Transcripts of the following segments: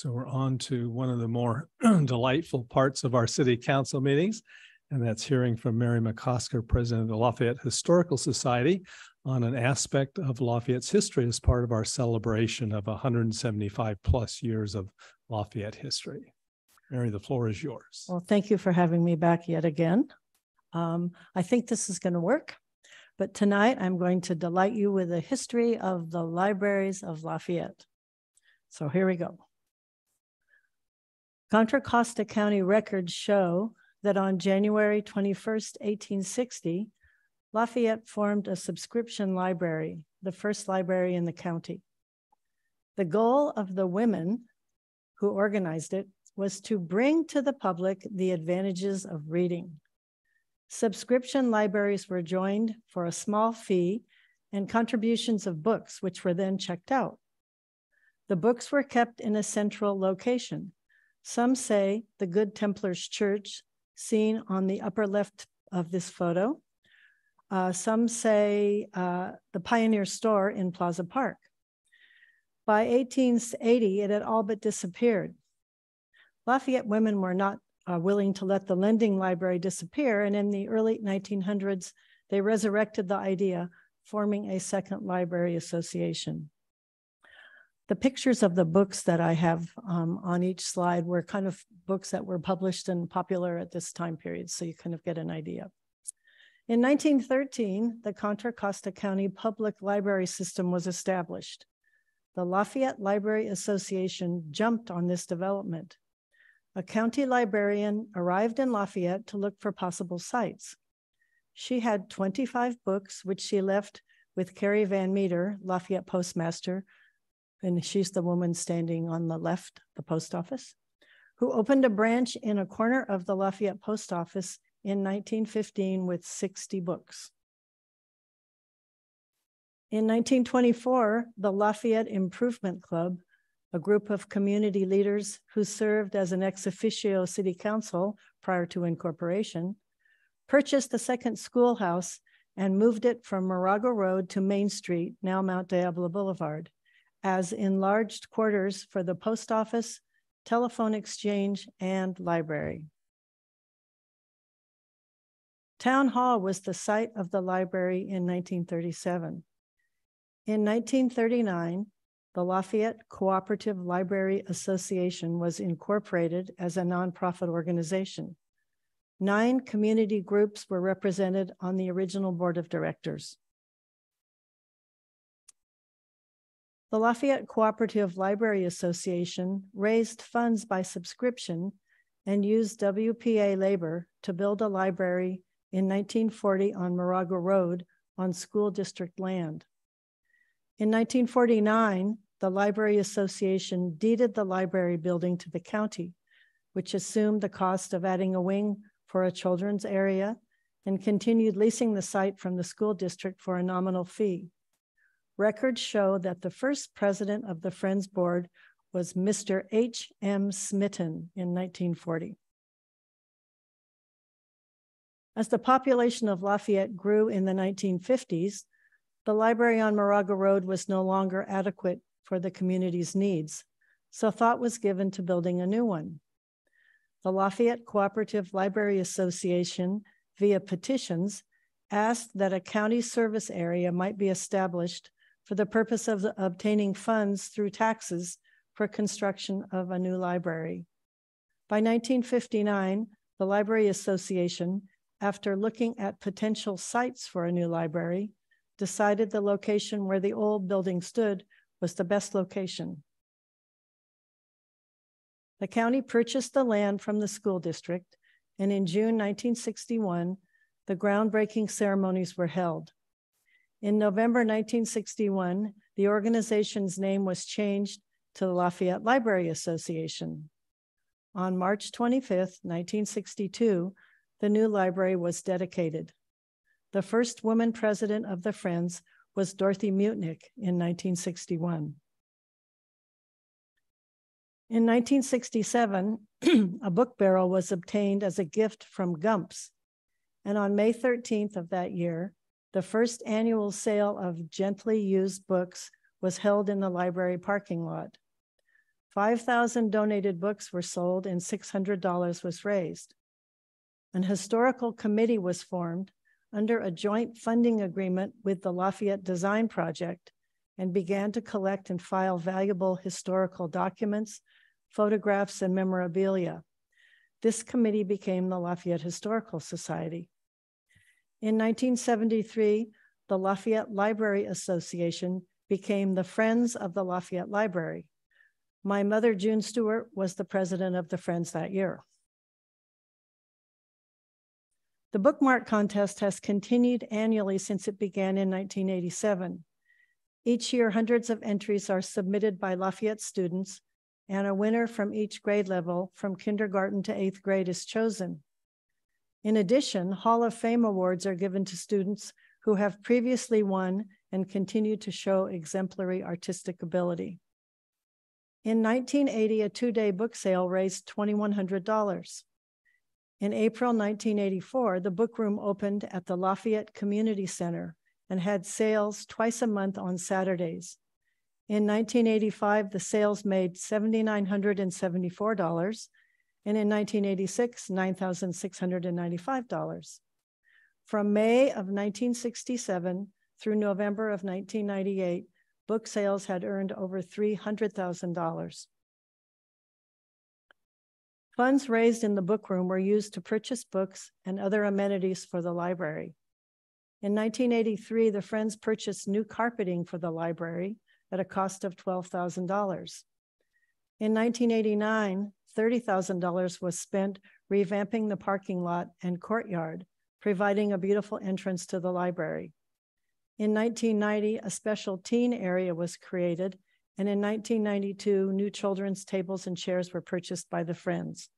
So we're on to one of the more delightful parts of our city council meetings, and that's hearing from Mary McCosker, president of the Lafayette Historical Society, on an aspect of Lafayette's history as part of our celebration of 175 plus years of Lafayette history. Mary, the floor is yours. Well, thank you for having me back yet again. I think this is going to work, but tonight I'm going to delight you with a history of the libraries of Lafayette. So here we go. Contra Costa County records show that on January 21st, 1860, Lafayette formed a subscription library, the first library in the county. The goal of the women who organized it was to bring to the public the advantages of reading. Subscription libraries were joined for a small fee and contributions of books, which were then checked out. The books were kept in a central location. Some say the Good Templars Church, seen on the upper left of this photo. Some say the Pioneer Store in Plaza Park. By 1880, it had all but disappeared. Lafayette women were not willing to let the lending library disappear, and in the early 1900s, they resurrected the idea, forming a second library association. The pictures of the books that I have on each slide were kind of books that were published and popular at this time period, so you kind of get an idea. In 1913, the Contra Costa County Public Library System was established. The Lafayette Library Association jumped on this development. A county librarian arrived in Lafayette to look for possible sites. She had 25 books, which she left with Carrie Van Meter, Lafayette postmaster, and she's the woman standing on the left, the post office, who opened a branch in a corner of the Lafayette post office in 1915 with 60 books. In 1924, the Lafayette Improvement Club, a group of community leaders who served as an ex officio city council prior to incorporation, purchased the second schoolhouse and moved it from Moraga Road to Main Street, now Mount Diablo Boulevard, as enlarged quarters for the post office, telephone exchange, and library. Town Hall was the site of the library in 1937. In 1939, the Lafayette Cooperative Library Association was incorporated as a nonprofit organization. 9 community groups were represented on the original board of directors. The Lafayette Cooperative Library Association raised funds by subscription and used WPA labor to build a library in 1940 on Moraga Road on school district land. In 1949, the Library Association deeded the library building to the county, which assumed the cost of adding a wing for a children's area and continued leasing the site from the school district for a nominal fee. Records show that the first president of the Friends Board was Mr. H.M. Smitten in 1940. As the population of Lafayette grew in the 1950s, the library on Moraga Road was no longer adequate for the community's needs, so thought was given to building a new one. The Lafayette Cooperative Library Association, via petitions, asked that a county service area might be established for the purpose of obtaining funds through taxes for construction of a new library. By 1959, the Library Association, after looking at potential sites for a new library, decided the location where the old building stood was the best location. The county purchased the land from the school district, and in June 1961, the groundbreaking ceremonies were held. In November 1961, the organization's name was changed to the Lafayette Library Association. On March 25th, 1962, the new library was dedicated. The first woman president of the Friends was Dorothy Mutnick in 1961. In 1967, a book barrel was obtained as a gift from Gump's, and on May 13th of that year, the first annual sale of gently used books was held in the library parking lot. 5,000 donated books were sold and $600 was raised. An historical committee was formed under a joint funding agreement with the Lafayette Design Project and began to collect and file valuable historical documents, photographs, and memorabilia. This committee became the Lafayette Historical Society. In 1973, the Lafayette Library Association became the Friends of the Lafayette Library. My mother, June Stewart, was the president of the Friends that year. The bookmark contest has continued annually since it began in 1987. Each year, hundreds of entries are submitted by Lafayette students, and a winner from each grade level, from kindergarten to 8th grade, is chosen. In addition, Hall of Fame awards are given to students who have previously won and continue to show exemplary artistic ability. In 1980, a two-day book sale raised $2,100. In April 1984, the book room opened at the Lafayette Community Center and had sales twice a month on Saturdays. In 1985, the sales made $7,974, and in 1986, $9,695. From May of 1967 through November of 1998, book sales had earned over $300,000. Funds raised in the book room were used to purchase books and other amenities for the library. In 1983, the Friends purchased new carpeting for the library at a cost of $12,000. In 1989, $30,000 was spent revamping the parking lot and courtyard, providing a beautiful entrance to the library. In 1990, a special teen area was created, and in 1992, new children's tables and chairs were purchased by the Friends.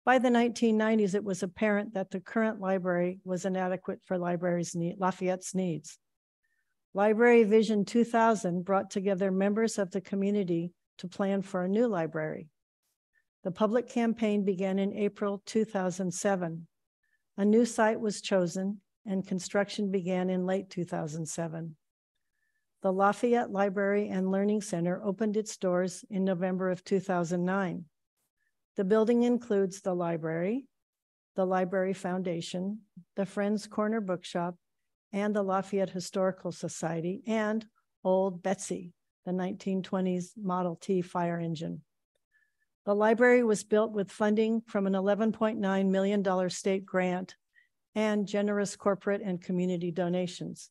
By the 1990s, it was apparent that the current library was inadequate for Lafayette's needs. Library Vision 2000 brought together members of the community to plan for a new library. The public campaign began in April 2007. A new site was chosen, and construction began in late 2007. The Lafayette Library and Learning Center opened its doors in November of 2009. The building includes the Library Foundation, the Friends Corner Bookshop, and the Lafayette Historical Society, and Old Betsy, the 1920s Model T fire engine. The library was built with funding from an $11.9 million state grant and generous corporate and community donations.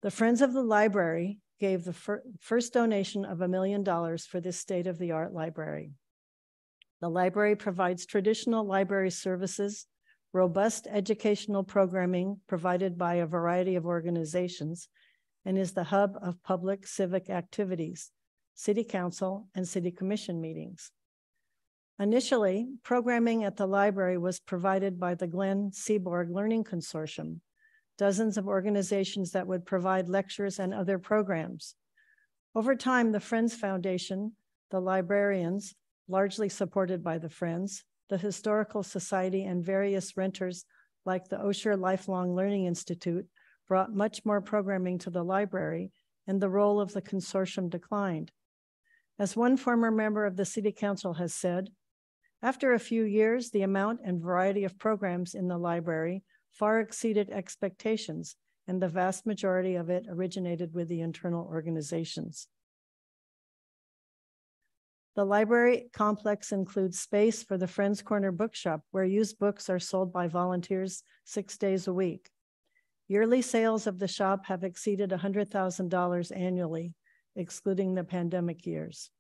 The Friends of the Library gave the first donation of $1 million for this state-of-the-art library. The library provides traditional library services, robust educational programming provided by a variety of organizations, and is the hub of public civic activities, city council, and city commission meetings. Initially, programming at the library was provided by the Glenn Seaborg Learning Consortium, dozens of organizations that would provide lectures and other programs. Over time, the Friends Foundation, the librarians, largely supported by the Friends, the Historical Society, and various renters like the Osher Lifelong Learning Institute brought much more programming to the library, and the role of the consortium declined. As one former member of the City Council has said, after a few years, the amount and variety of programs in the library far exceeded expectations, and the vast majority of it originated with the internal organizations. The library complex includes space for the Friends Corner Bookshop, where used books are sold by volunteers 6 days a week. Yearly sales of the shop have exceeded $100,000 annually, excluding the pandemic years.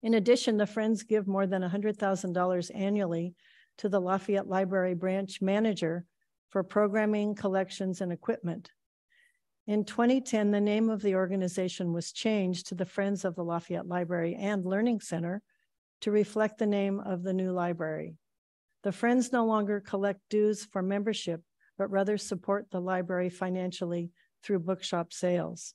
In addition, the Friends give more than $100,000 annually to the Lafayette Library branch manager for programming, collections, and equipment. In 2010, the name of the organization was changed to the Friends of the Lafayette Library and Learning Center to reflect the name of the new library. The Friends no longer collect dues for membership, but rather support the library financially through bookshop sales.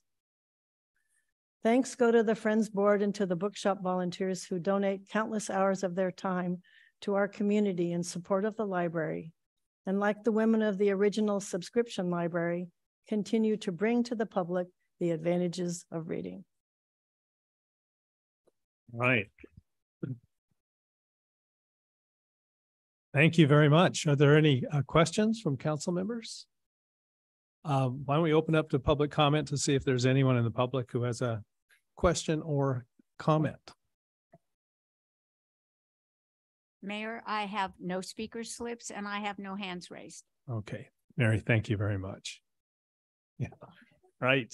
Thanks go to the Friends Board and to the bookshop volunteers who donate countless hours of their time to our community in support of the library, and like the women of the original subscription library, continue to bring to the public the advantages of reading. Right. Thank you very much. Are there any questions from council members? Why don't we open up to public comment to see if there's anyone in the public who has a question or comment? Mayor, I have no speaker slips and I have no hands raised. Okay, Mary, thank you very much. Yeah, right.